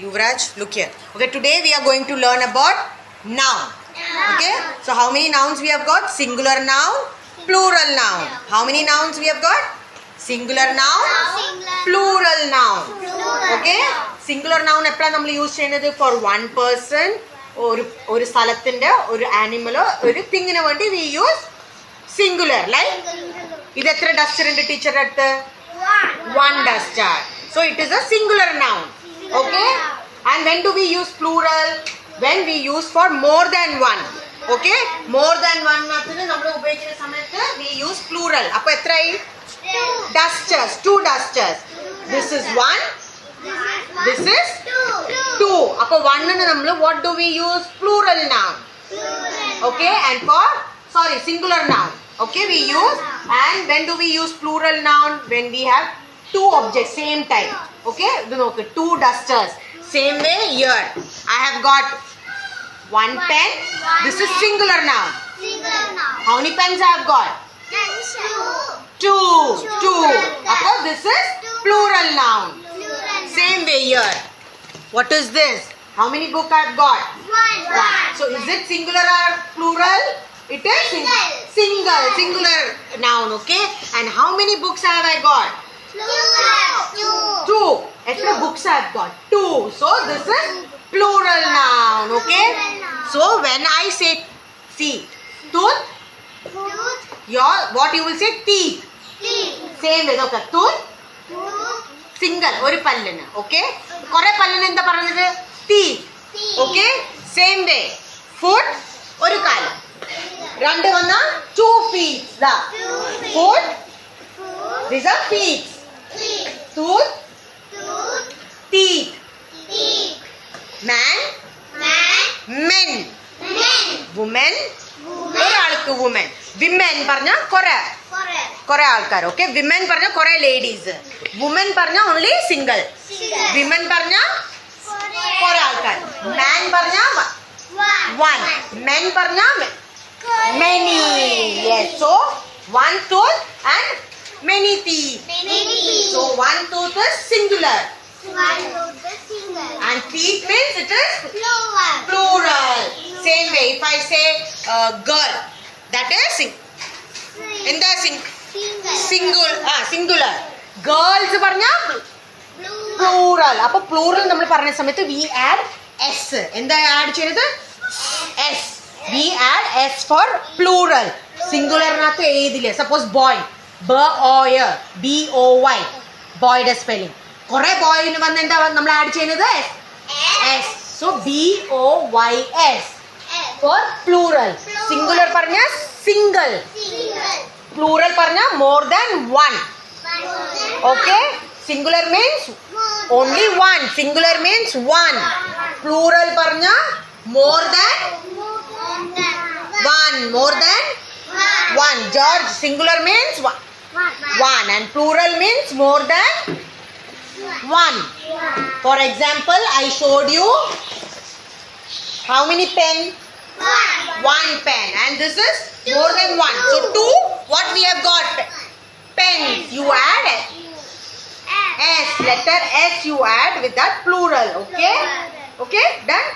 Yuvraj, look here. Okay, today we are going to learn about noun. Okay, so how many nouns we have got? Singular noun, plural noun. How many nouns we have got? Singular noun, plural noun. Okay, singular noun എപ്പോഴാണ് നമ്മൾ use ചെയ്യുന്നത്? For one person, ഒരു സ്ഥലത്തിന്റെ, ഒരു ആനിമലോ ഒരു തിങ്ങിന് വേണ്ടി we use singular. Like ഇത് എത്ര ഡസ്റ്റർ ഉണ്ട് ടീച്ചറുടെ അടുത്ത്? One duster. So it is a singular noun. Okay, and when do we use plural? When we use for more than one. Okay, more than one മാത്രമേ നമ്മൾ ഉപയോഗിക്കുന്ന സമയത്ത് we use plural. അപ്പോൾ എത്രയായി? Dusters, two dusters. This is one, this is two. അപ്പോൾ one ന് നമ്മൾ what do we use? Plural noun. Okay, and for singular noun. Okay, we use, and when do we use plural noun? When we have two objects same type. Okay, okay, two dusters. Same way here. I have got one pen. This is singular noun. How many pens I have got? Two. Okay, this is plural noun. Same way here. What is this? How many books I have got? One. So is it singular or plural? It is singular noun. Okay, and how many books have I got? Two. Extra books I have got? Two. So this is plural noun. Okay. So when I say tooth, what you will say? Teeth. Same way. Okay. Tooth. Single. ഒരു പല്ലിന്. Okay. കുറെ പല്ലിന് എന്താ പറയുന്നത്? Teeth. Okay. Same way. Foot. ഒരു കാല്. രണ്ട് വന്ന 2 feet. Foot. These are feet. Tooth. Teeth. Man. Men. Woman. ഒരാൾക്ക് woman. Women പറഞ്ഞ കുറെ ആൾക്കാർ. Okay, women പറഞ്ഞ കുറെ ladies. Woman പറഞ്ഞ only single. Women പറഞ്ഞ കുറെ ആൾക്കാർ. Man പറഞ്ഞ one. Men പറഞ്ഞ many. Yes, so one tooth and many teeth. So one tooth is singular. And teeth means it is plural. Same way, if I say girl, that is singular. Girls പറഞ്ഞാ plural. അപ്പോൾ plural നമ്മൾ പറയുന്ന സമയത്ത് we add s. എന്താ add ചെയ്യുന്നത്? S. We add s for plural. സിംഗുലറിനകത്ത് എഴുതില്ലേ? Suppose boy, BOY, ബോയുടെ സ്പെല്ലിംഗ്. കുറെ ബോയിന് വന്ന് എന്താ നമ്മൾ ആഡ് ചെയ്യുന്നത്? S. So BOYS for plural. Singular പറഞ്ഞ സിംഗിൾ, പ്ലൂറൽ പറഞ്ഞ more than one. Okay, singular means only one. Singular means one. Plural പറഞ്ഞ more than one. George, singular means one and plural means more than one. For example, I showed you how many pen? One pen, and this is more than one. So two, what we have got? Pens. You add S, letter S you add with that plural. Okay, done.